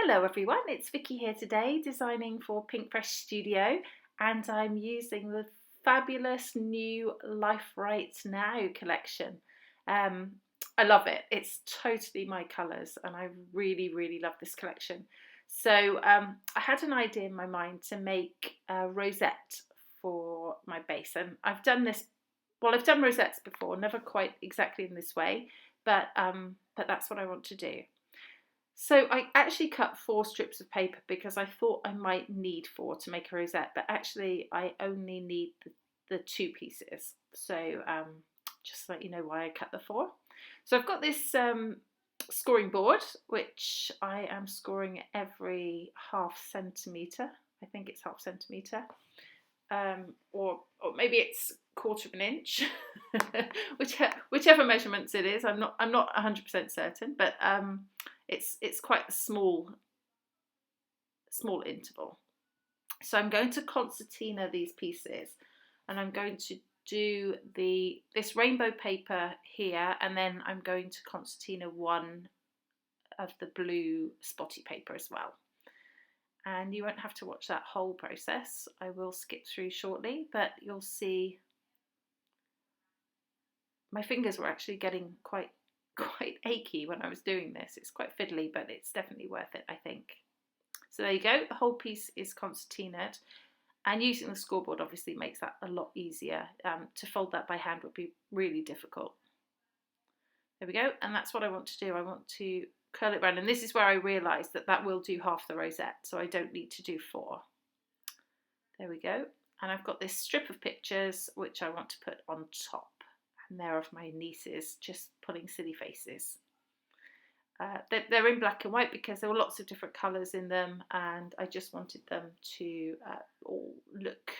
Hello everyone, it's Vicki here today designing for Pinkfresh Studio, and I'm using the fabulous new Life Right Now collection. I love it. It's totally my colours and I really love this collection. So I had an idea in my mind to make a rosette for my base, and I've done this, well, I've done rosettes before, never quite exactly in this way, but that's what I want to do. So I actually cut 4 strips of paper because I thought I might need 4 to make a rosette, but actually I only need the 2 pieces. So just to let you know why I cut the 4. So I've got this scoring board, which I am scoring every ½ centimetre. I think it's ½ centimetre. Or maybe it's 1/4 of an inch, whichever measurements it is. I'm not 100% certain, but it's quite a small interval. So I'm going to concertina these pieces, and I'm going to do this rainbow paper here, and then I'm going to concertina one of the blue spotty paper as well. And you won't have to watch that whole process. I will skip through shortly, but you'll see my fingers were actually getting quite achy when I was doing this. It's quite fiddly, but it's definitely worth it, I think. So there you go, the whole piece is concertinaed, and using the scoreboard obviously makes that a lot easier. To fold that by hand would be really difficult. There we go, and that's what I want to do. I want to curl it round, and this is where I realised that will do half the rosette, so I don't need to do 4. There we go, and I've got this strip of pictures which I want to put on top, and they're of my nieces just pulling silly faces. They're in black and white because there were lots of different colours in them, and I just wanted them to all look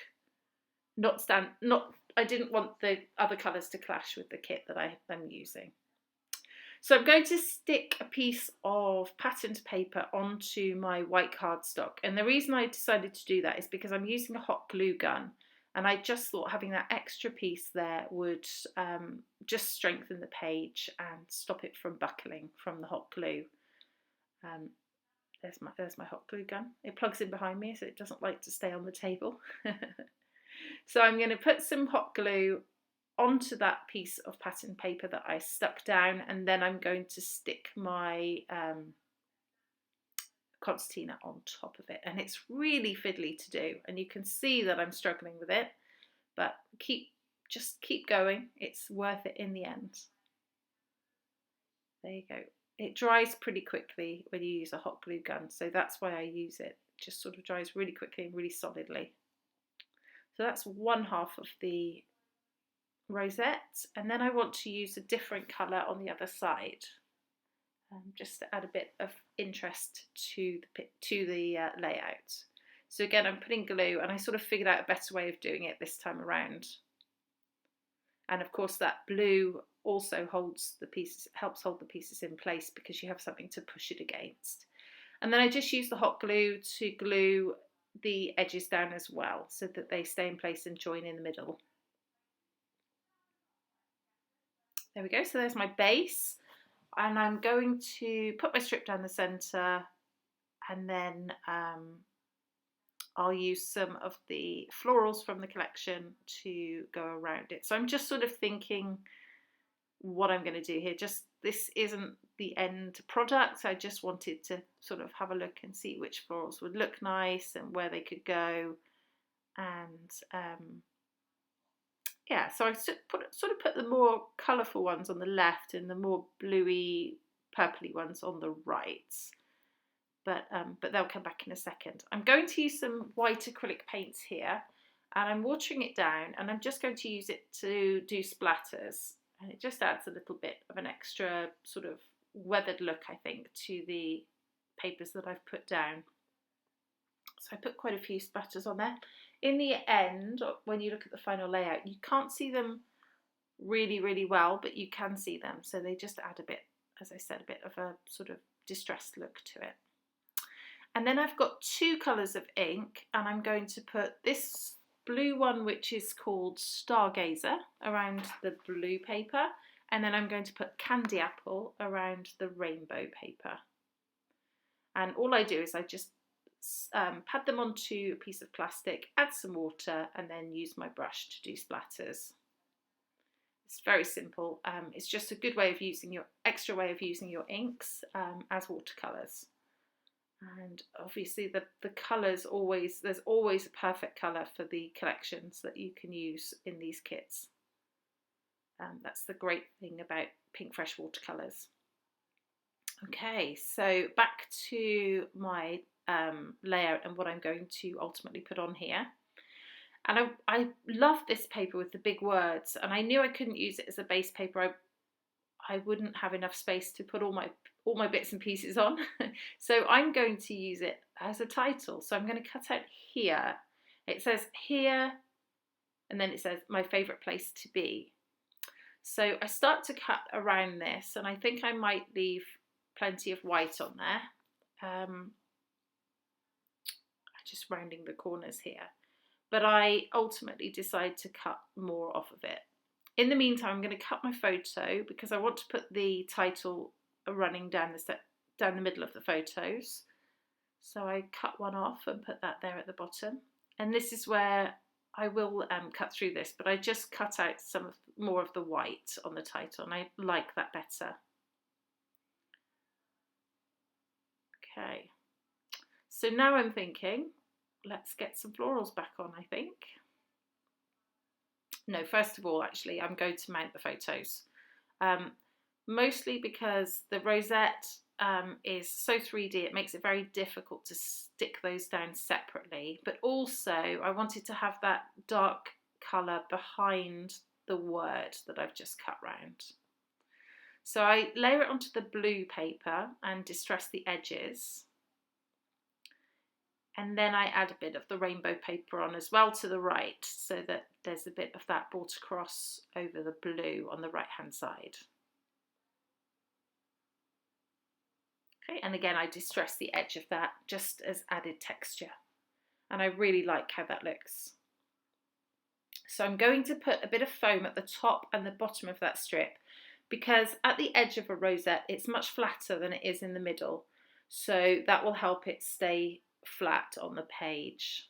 I didn't want the other colours to clash with the kit that I'm using. So I'm going to stick a piece of patterned paper onto my white cardstock, and the reason I decided to do that is because I'm using a hot glue gun, and I just thought having that extra piece there would just strengthen the page and stop it from buckling from the hot glue. There's my hot glue gun. It plugs in behind me, so it doesn't like to stay on the table. So I'm going to put some hot glue onto that piece of patterned paper that I stuck down, and then I'm going to stick my concertina on top of it, and it's really fiddly to do, and you can see that I'm struggling with it, but just keep going, it's worth it in the end. There you go. It dries pretty quickly when you use a hot glue gun, so that's why I use it. It just sort of dries really quickly and really solidly. So that's one half of the rosette, and then I want to use a different colour on the other side, just to add a bit of interest to the layout. So again, I'm putting glue, and I sort of figured out a better way of doing it this time around. And of course that blue also helps hold the pieces in place because you have something to push it against. And then I just use the hot glue to glue the edges down as well, so that they stay in place and join in the middle. There we go, so there's my base, and I'm going to put my strip down the centre, and then I'll use some of the florals from the collection to go around it. So I'm just sort of thinking what I'm going to do here. This isn't the end product, I just wanted to sort of have a look and see which florals would look nice and where they could go, and yeah, so I sort of put the more colourful ones on the left and the more bluey, purpley ones on the right. But they'll come back in a second. I'm going to use some white acrylic paints here, and I'm watering it down, and I'm just going to use it to do splatters. And it just adds a little bit of an extra sort of weathered look, I think, to the papers that I've put down. So I put quite a few splatters on there. In the end, when you look at the final layout, you can't see them really well, but you can see them. So they just add a bit, as I said, a bit of a sort of distressed look to it. And then I've got 2 colours of ink, and I'm going to put this blue one, which is called Stargazer, around the blue paper, and then I'm going to put Candy Apple around the rainbow paper. And all I do is I just pad them onto a piece of plastic, add some water, and then use my brush to do splatters. It's very simple. It's just a good way of using your extra way of using your inks as watercolours. And obviously the colours always, there's always a perfect colour for the collections that you can use in these kits. That's the great thing about Pinkfresh watercolours. Okay, so back to my layout and what I'm going to ultimately put on here. And I love this paper with the big words, and I knew I couldn't use it as a base paper. I wouldn't have enough space to put all my bits and pieces on. So I'm going to use it as a title. So I'm going to cut out here. It says here, and then it says my favourite place to be. So I start to cut around this, and I think I might leave plenty of white on there. I'm just rounding the corners here. But I ultimately decide to cut more off of it. In the meantime, I'm going to cut my photo because I want to put the title running down the middle of the photos. So I cut one off and put that there at the bottom. And this is where I will cut through this, but I just cut out more of the white on the title, and I like that better. Okay, so now I'm thinking, let's get some florals back on, I think. No, first of all, actually, I'm going to mount the photos. Mostly because the rosette is so 3D, it makes it very difficult to stick those down separately. But also, I wanted to have that dark colour behind the word that I've just cut round. So I layer it onto the blue paper and distress the edges. And then I add a bit of the rainbow paper on as well to the right, so that there's a bit of that brought across over the blue on the right hand side. Okay, and again I distress the edge of that just as added texture. And I really like how that looks. So I'm going to put a bit of foam at the top and the bottom of that strip, because at the edge of a rosette it's much flatter than it is in the middle. So that will help it stay flat on the page.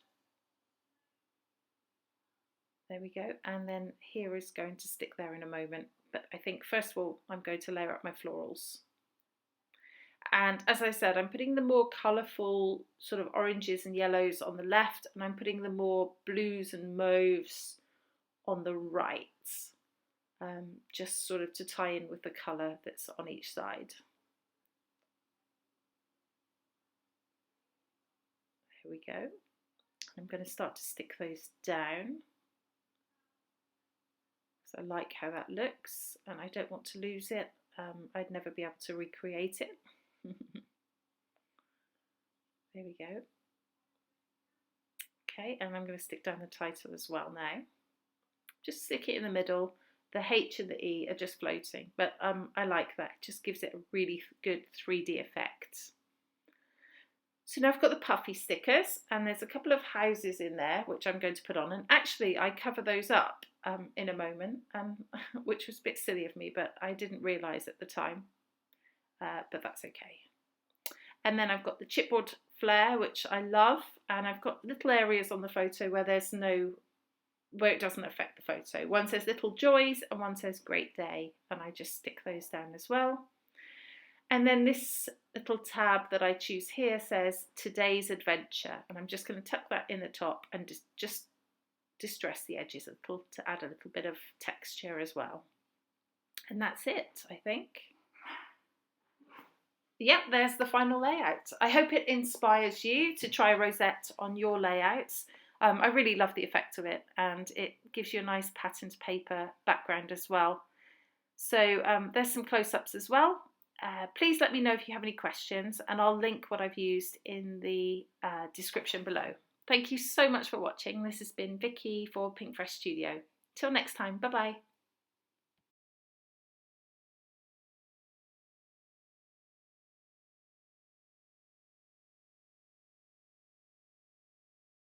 There we go, and then here is going to stick there in a moment, but I think first of all I'm going to layer up my florals. And as I said, I'm putting the more colourful sort of oranges and yellows on the left, and I'm putting the more blues and mauves on the right, just sort of to tie in with the colour that's on each side. Here we go. I'm going to start to stick those down, because I like how that looks and I don't want to lose it. I'd never be able to recreate it. There we go. Okay, and I'm going to stick down the title as well now. Just stick it in the middle. The H and the E are just floating, but I like that. It just gives it a really good 3D effect. So now I've got the puffy stickers, and there's a couple of houses in there which I'm going to put on, and actually I cover those up in a moment, which was a bit silly of me, but I didn't realise at the time, but that's okay. And then I've got the chipboard flare, which I love, and I've got little areas on the photo where where it doesn't affect the photo. One says Little Joys and one says Great Day, and I just stick those down as well. And then this little tab that I choose here says Today's Adventure, and I'm just going to tuck that in the top and just distress the edges a little to add a little bit of texture as well. And that's it, I think. Yep, there's the final layout. I hope it inspires you to try rosette on your layouts. I really love the effect of it, and it gives you a nice patterned paper background as well. So there's some close-ups as well. Please let me know if you have any questions, and I'll link what I've used in the description below. Thank you so much for watching. This has been Vicki for Pinkfresh Studio. Till next time, bye bye.